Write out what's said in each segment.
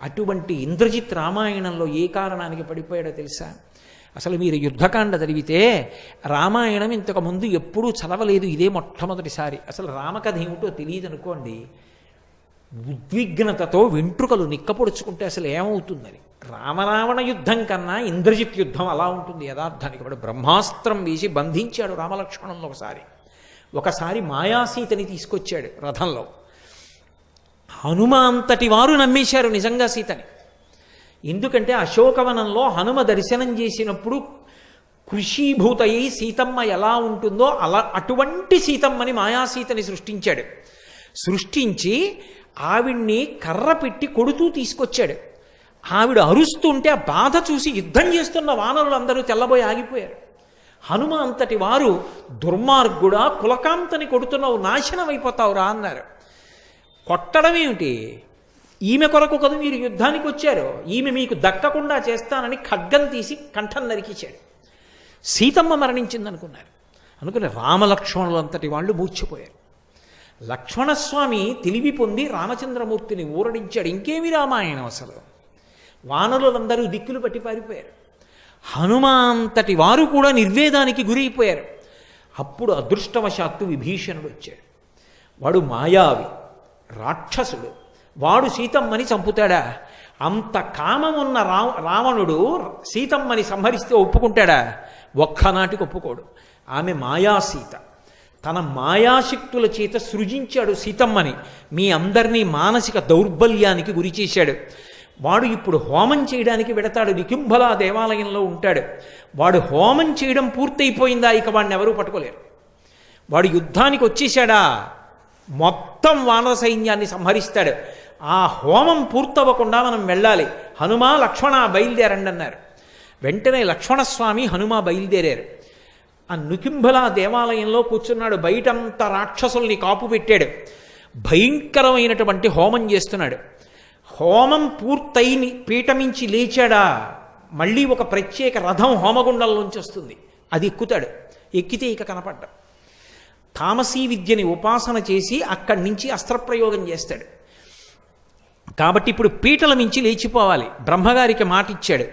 అటువంటి ఇంద్రజిత్ రామాయణంలో ఏ కారణానికి పడిపోయాడో తెలుసా? అసలు మీరు యుద్ధకాండ చదివితే రామాయణం ఇంతకుముందు ఎప్పుడూ చదవలేదు, ఇదే మొట్టమొదటిసారి. అసలు రామకథ ఏమిటో తెలియదు అనుకోండి, ఉద్విగ్నతతో వెంట్రుకలు నిక్కపొడుచుకుంటే అసలు ఏమవుతుందని. రామరావణ యుద్ధం కన్నా ఇంద్రజిత్ యుద్ధం అలా ఉంటుంది యథార్థానికి. వాడు బ్రహ్మాస్త్రం వేసి బంధించాడు రామలక్ష్మణంలో. ఒకసారి మాయాసీతని తీసుకొచ్చాడు రథంలో. హనుమంతటి వారు నమ్మేశారు నిజంగా సీతని. ఎందుకంటే అశోకవనంలో హనుమ దర్శనం చేసినప్పుడు కృషీభూతయి సీతమ్మ ఎలా ఉంటుందో అటువంటి సీతమ్మని మాయాసీతని సృష్టించాడు. సృష్టించి ఆవిడ్ని కర్ర పెట్టి కొడుతూ తీసుకొచ్చాడు. ఆవిడ అరుస్తుంటే ఆ బాధ చూసి యుద్ధం చేస్తున్న వానరులందరూ తెల్లబోయి ఆగిపోయారు. హనుమ అంతటి వారు దుర్మార్గుడా, కులకాంతని కొడుతున్నావు, నాశనం అయిపోతావురా అన్నారు. కొట్టడం ఏమిటి? ఈమె కొరకు కదా మీరు యుద్ధానికి వచ్చారు, ఈమె మీకు దక్కకుండా చేస్తానని ఖడ్గం తీసి కంఠం నరికించాడు. సీతమ్మ మరణించింది అనుకుని రామలక్ష్మణులు అంతటి వాళ్ళు మూర్చిపోయారు. లక్ష్మణస్వామి తెలివి పొంది రామచంద్రమూర్తిని ఊరడించాడు. ఇంకేమి రామాయణం అసలు. వానరులందరూ దిక్కులు పట్టి పారిపోయారు. హనుమంతటి వారు కూడా నిర్వేదానికి గురైపోయారు. అప్పుడు అదృష్టవశాత్తు విభీషణుడు వచ్చాడు. వాడు మాయావి, రాక్షసుడు. వాడు సీతమ్మని చంపుతాడా? అంత కామమున్న రావణుడు సీతమ్మని సంహరిస్తే ఒప్పుకుంటాడా? ఒక్కనాటికి ఒప్పుకోడు. ఆమె మాయాసీత. తన మాయాశక్తుల చేత సృజించాడు సీతమ్మని. మీ అందరినీ మానసిక దౌర్బల్యానికి గురి చేశాడు. వాడు ఇప్పుడు హోమం చేయడానికి వెడతాడు. నికుంభల దేవాలయంలో ఉంటాడు. వాడు హోమం చేయడం పూర్తయిపోయిందా, ఇక వాడిని ఎవరూ పట్టుకోలేరు. వాడు యుద్ధానికి వచ్చేసాడా, మొత్తం వానర సైన్యాన్ని సంహరిస్తాడు. ఆ హోమం పూర్తవ్వకుండా మనం వెళ్ళాలి. హనుమ లక్ష్మణ బయలుదేరండి అన్నారు. వెంటనే లక్ష్మణస్వామి హనుమ బయలుదేరారు. ఆ నికుంభల దేవాలయంలో కూర్చున్నాడు. బయటంతా రాక్షసుల్ని కాపు పెట్టాడు. భయంకరమైనటువంటి హోమం చేస్తున్నాడు. హోమం పూర్తయి పీఠమించి లేచాడా, మళ్ళీ ఒక ప్రత్యేక రథం హోమగుండంలోంచి వస్తుంది. అది ఎక్కుతాడు. ఎక్కితే ఇక కనపడ్డా. తామసీ విద్యని ఉపాసన చేసి అక్కడి నుంచి అస్త్రప్రయోగం చేస్తాడు. కాబట్టి ఇప్పుడు పీటల మించి లేచిపోవాలి. బ్రహ్మగారికి మాట ఇచ్చాడు,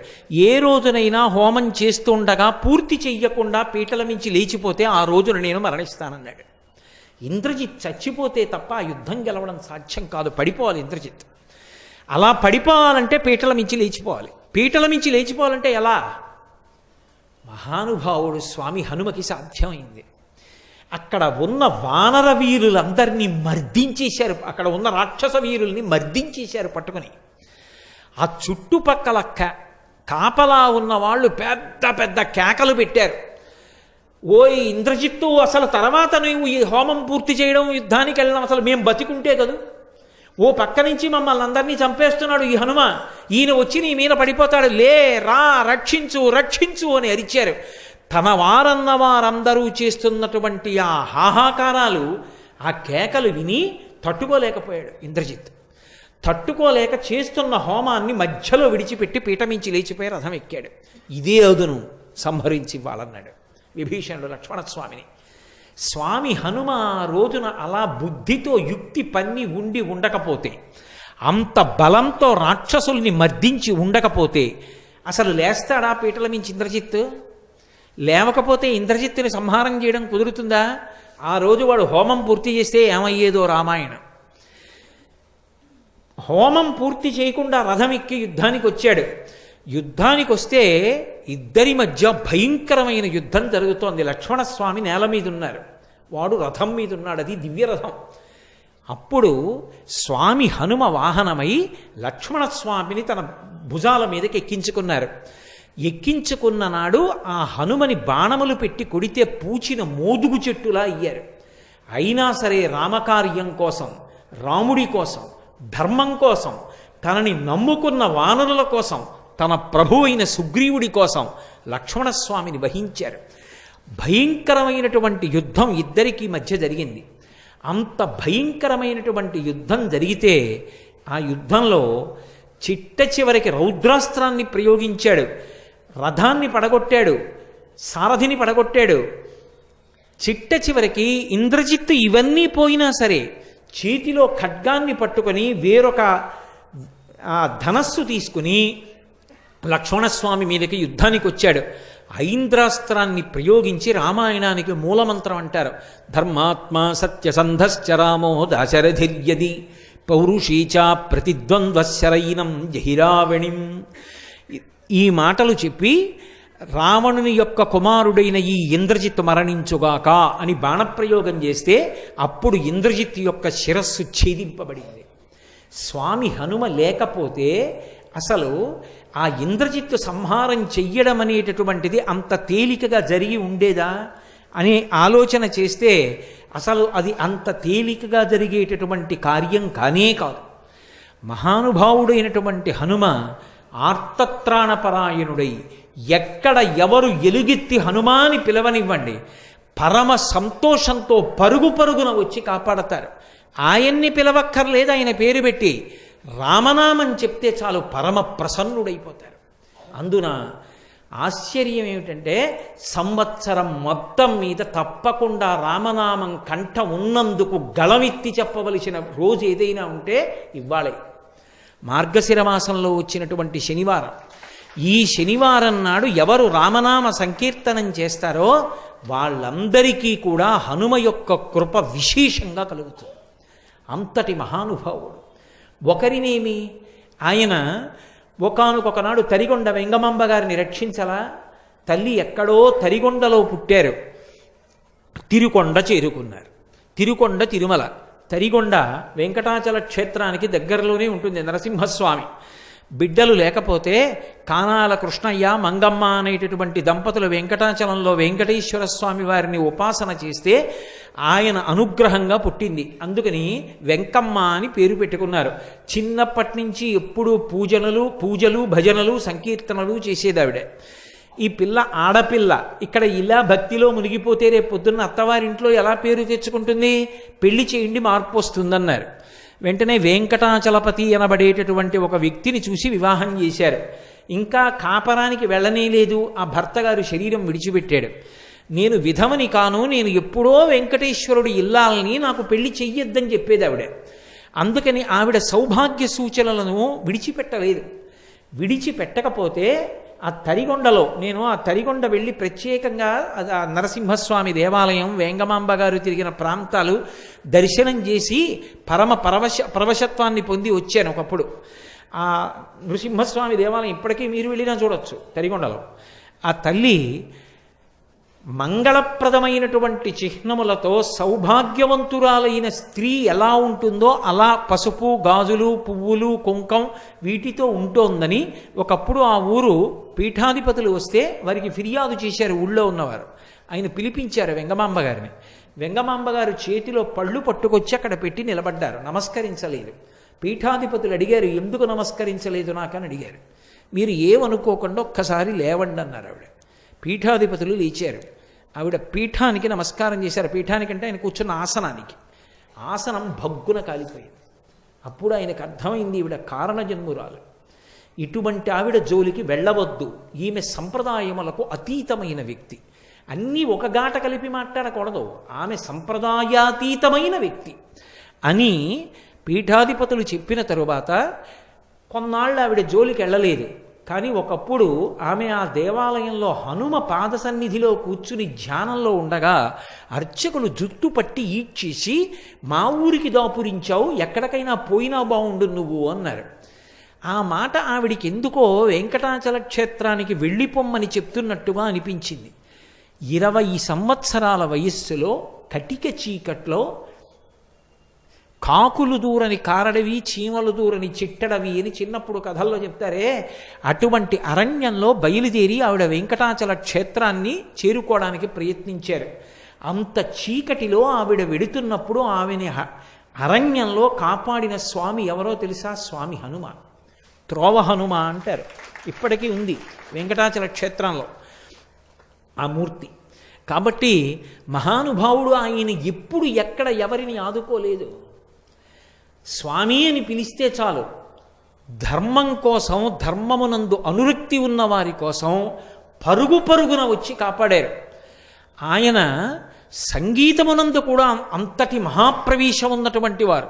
ఏ రోజునైనా హోమం చేస్తుండగా పూర్తి చెయ్యకుండా పీటల మించి లేచిపోతే ఆ రోజున నేను మరణిస్తానన్నాడు. ఇంద్రజిత్ చచ్చిపోతే తప్ప ఆ యుద్ధం గెలవడం సాధ్యం కాదు. పడిపోవాలి ఇంద్రజిత్. అలా పడిపోవాలంటే పీటల మించి లేచిపోవాలి. పీటల మించి లేచిపోవాలంటే ఎలా? మహానుభావుడు స్వామి హనుమకి సాధ్యమైంది. అక్కడ ఉన్న వానర వీరులందరినీ మర్దించేశారు. అక్కడ ఉన్న రాక్షస వీరుల్ని మర్దించేశారు పట్టుకుని. ఆ చుట్టుపక్కల కాపలా ఉన్న వాళ్ళు పెద్ద పెద్ద కేకలు పెట్టారు. ఓయ్ ఇంద్రజిత్తు, అసలు తర్వాత నువ్వు ఈ హోమం పూర్తి చేయడం, యుద్ధానికి వెళ్ళడం, అసలు మేము బతికుంటే కదూ. ఓ పక్క నుంచి మమ్మల్ని అందరినీ చంపేస్తున్నాడు ఈ హనుమ. ఈయన వచ్చి నీ మీద పడిపోతాడు, లే రా, రక్షించు రక్షించు అని అరిచారు. తన వారన్న వారందరూ చేస్తున్నటువంటి ఆ హాహాకారాలు, ఆ కేకలు విని తట్టుకోలేకపోయాడు ఇంద్రజిత్. తట్టుకోలేక చేస్తున్న హోమాన్ని మధ్యలో విడిచిపెట్టి పీఠమించి లేచిపోయి రథం ఎక్కాడు. ఇదే అదును సంహరించి ఇవ్వాలన్నాడు విభీషణుడు లక్ష్మణస్వామిని. స్వామి హనుమ రోజున అలా బుద్ధితో యుక్తి పన్ని ఉండకపోతే, అంత బలంతో రాక్షసుల్ని మర్దించి ఉండకపోతే అసలు లేస్తాడా పీటల మించి ఇంద్రజిత్? లేవకపోతే ఇంద్రజిత్తుని సంహారం చేయడం కుదురుతుందా? ఆ రోజు వాడు హోమం పూర్తి చేస్తే ఏమయ్యేదో రామాయణం. హోమం పూర్తి చేయకుండా రథం ఎక్కి యుద్ధానికి వచ్చాడు. యుద్ధానికి వస్తే ఇద్దరి మధ్య భయంకరమైన యుద్ధం జరుగుతోంది. లక్ష్మణస్వామి నేల మీద ఉన్నారు, వాడు రథం మీద ఉన్నాడు. అది దివ్యరథం. అప్పుడు స్వామి హనుమ వాహనమై లక్ష్మణస్వామిని తన భుజాల మీదకి ఎక్కించుకున్నారు. ఎక్కించుకున్న నాడు ఆ హనుమని బాణములు పెట్టి కొడితే పూచిన మోదుగు చెట్టులా అయ్యారు. అయినా సరే రామకార్యం కోసం, రాముడి కోసం, ధర్మం కోసం, తనని నమ్ముకున్న వానరుల కోసం, తన ప్రభు అయిన సుగ్రీవుడి కోసం లక్ష్మణస్వామిని వహించారు. భయంకరమైనటువంటి యుద్ధం ఇద్దరికీ మధ్య జరిగింది. అంత భయంకరమైనటువంటి యుద్ధం జరిగితే ఆ యుద్ధంలో చిట్ట చివరికి రౌద్రాస్త్రాన్ని ప్రయోగించాడు. రథాన్ని పడగొట్టాడు, సారథిని పడగొట్టాడు. చిట్ట చివరికి ఇంద్రజిత్తు ఇవన్నీ పోయినా సరే చేతిలో ఖడ్గాన్ని పట్టుకొని వేరొక ఆ ధనస్సు తీసుకుని లక్ష్మణస్వామి మీదకి యుద్ధానికి వచ్చాడు. ఐంద్రాస్త్రాన్ని ప్రయోగించి రామాయణానికి మూలమంత్రం అంటారు. ధర్మాత్మ సత్యసంధశ్చ రామో దాశరథిర్యది పౌరుషీచా ప్రతిద్వంద్వశరైనం జహిరావణిం. ఈ మాటలు చెప్పి రావణుని యొక్క కుమారుడైన ఈ ఇంద్రజిత్ మరణించుగాక అని బాణప్రయోగం చేస్తే అప్పుడు ఇంద్రజిత్ యొక్క శిరస్సు ఛేదింపబడింది. స్వామి హనుమ లేకపోతే అసలు ఆ ఇంద్రజిత్తు సంహారం చెయ్యడం అనేటటువంటిది అంత తేలికగా జరిగి ఉండేదా అనే ఆలోచన చేస్తే అసలు అది అంత తేలికగా జరిగేటటువంటి కార్యం కానే కాదు. మహానుభావుడైనటువంటి హనుమ ఆర్తత్రాణపరాయణుడై ఎక్కడ ఎవరు ఎలుగెత్తి హనుమాని పిలవనివ్వండి, పరమ సంతోషంతో పరుగు పరుగున వచ్చి కాపాడతారు. ఆయన్ని పిలవక్కర్లేదు, ఆయన పేరు పెట్టి రామనామం చెప్తే చాలు పరమ ప్రసన్నుడైపోతారు. అందున ఆశ్చర్యం ఏమిటంటే సంవత్సరం మొత్తం మీద తప్పకుండా రామనామం కంఠ ఉన్నందుకు గళమెత్తి చెప్పవలసిన రోజు ఏదైనా ఉంటే ఇవ్వాలే. మార్గశిర మాసంలో వచ్చినటువంటి శనివారం. ఈ శనివారం నాడు ఎవరు రామనామ సంకీర్తనం చేస్తారో వాళ్ళందరికీ కూడా హనుమ యొక్క కృప విశేషంగా కలుగుతుంది. అంతటి మహానుభావుడు. ఒకరినేమి ఆయన ఒకానొకనాడు తరిగొండ వెంగమాంబ గారిని రక్షించలా. తల్లి ఎక్కడో తరిగొండలో పుట్టారు, తిరుకొండ చేరుకున్నారు. తిరుకొండ తిరుమల, తరిగొండ వెంకటాచల క్షేత్రానికి దగ్గరలోనే ఉంటుంది. నరసింహస్వామి బిడ్డలు లేకపోతే కానాల కృష్ణయ్య మంగమ్మ అనేటటువంటి దంపతులు వెంకటాచలంలో వెంకటేశ్వర స్వామి వారిని ఉపాసన చేస్తే ఆయన అనుగ్రహంగా పుట్టింది. అందుకని వెంకమ్మ అని పేరు పెట్టుకున్నారు. చిన్నప్పటి నుంచి ఎప్పుడూ పూజలు భజనలు సంకీర్తనలు చేసేదావిడే. ఈ పిల్ల ఆడపిల్ల ఇక్కడ ఇలా భక్తిలో మునిగిపోతే రేపు పొద్దున్న అత్తవారింట్లో ఎలా పేరు తెచ్చుకుంటుంది? పెళ్లి చేయండి, మార్పు వస్తుందన్నారు. వెంటనే వెంకటాచలపతి అనబడేటటువంటి ఒక వ్యక్తిని చూసి వివాహం చేశారు. ఇంకా కాపరానికి వెళ్ళనే లేదు. ఆ భర్త గారు శరీరం విడిచిపెట్టాడు. నేను విధవని కాను, నేను ఎప్పుడో వెంకటేశ్వరుడు ఇల్లాలని, నాకు పెళ్లి చెయ్యొద్దని చెప్పేది ఆవిడ. అందుకని ఆవిడ సౌభాగ్య సూచనలను విడిచిపెట్టలేదు. విడిచిపెట్టకపోతే ఆ తరిగొండలో నేను ఆ తరిగొండ వెళ్ళి ప్రత్యేకంగా ఆ నరసింహస్వామి దేవాలయం, వేంగమాంబ గారు తిరిగిన ప్రాంతాలు దర్శనం చేసి పరవశత్వాన్ని పొంది వచ్చాను. ఒకప్పుడు ఆ నృసింహస్వామి దేవాలయం ఇప్పటికీ మీరు వెళ్ళినా చూడొచ్చు తరిగొండలో. ఆ తల్లి మంగళప్రదమైనటువంటి చిహ్నములతో సౌభాగ్యవంతురాలైన స్త్రీ ఎలా ఉంటుందో అలా పసుపు, గాజులు, పువ్వులు, కుంకం వీటితో ఉంటోందని ఒకప్పుడు ఆ ఊరు పీఠాధిపతులు వస్తే వారికి ఫిర్యాదు చేశారు. ఊళ్ళో ఉన్నవారు ఆయన పిలిపించారు వెంగమాంబ గారిని. వెంగమాంబ గారు చేతిలో పళ్ళు పట్టుకొచ్చి అక్కడ పెట్టి నిలబడ్డారు. నమస్కరించలేదు. పీఠాధిపతులు అడిగారు, ఎందుకు నమస్కరించలేదు నాకని అడిగారు. మీరు ఏమనుకోకుండా ఒక్కసారి లేవండి అన్నారు ఆవిడ. పీఠాధిపతులు లేచారు. ఆవిడ పీఠానికి నమస్కారం చేశారు. పీఠానికంటే ఆయన కూర్చున్న ఆసనానికి. ఆసనం భగ్గున కాలిపోయింది. అప్పుడు ఆయనకు అర్థమైంది ఈవిడ కారణజన్మురాలు. ఇటువంటి ఆవిడ జోలికి వెళ్ళవద్దు, ఈమె సంప్రదాయములకు అతీతమైన వ్యక్తి. అన్నీ ఒక గాట కలిపి మాట్లాడకూడదు, ఆమె సంప్రదాయాతీతమైన వ్యక్తి అని పీఠాధిపతులు చెప్పిన తరువాత కొన్నాళ్ళు ఆవిడ జోలికి వెళ్ళలేదు. కానీ ఒకప్పుడు ఆమె ఆ దేవాలయంలో హనుమ పాద సన్నిధిలో కూర్చుని ధ్యానంలో ఉండగా అర్చకులు జుట్టు పట్టి ఈడ్చేసి, మా ఊరికి దాపురించావు, ఎక్కడికైనా పోయినా బాగుండు నువ్వు అన్నారు. ఆ మాట ఆవిడికి ఎందుకో వెంకటాచల క్షేత్రానికి వెళ్ళిపోమ్మని చెప్తున్నట్టుగా అనిపించింది. 20 సంవత్సరాల వయస్సులో కటిక చీకట్లో కాకులు దూరని కారడవి, చీమలు దూరని చిట్టడవి అని చిన్నప్పుడు కథల్లో చెప్తారే, అటువంటి అరణ్యంలో బయలుదేరి ఆవిడ వెంకటాచల క్షేత్రాన్ని చేరుకోవడానికి ప్రయత్నించారు. అంత చీకటిలో ఆవిడ వెడుతున్నప్పుడు ఆమెని అరణ్యంలో కాపాడిన స్వామి ఎవరో తెలుసా? స్వామి హనుమ. త్రోవ హనుమ అంటారు. ఇప్పటికీ ఉంది వెంకటాచల క్షేత్రంలో ఆ మూర్తి. కాబట్టి మహానుభావుడు ఆయన ఎప్పుడు ఎక్కడ ఎవరిని ఆదుకోలేదు. స్వామి అని పిలిస్తే చాలు, ధర్మం కోసం, ధర్మమునందు అనురక్తి ఉన్న వారి కోసం పరుగు పరుగున వచ్చి కాపాడారు. ఆయన సంగీతమునందు కూడా అంతటి మహాప్రవేశం ఉన్నటువంటి వారు.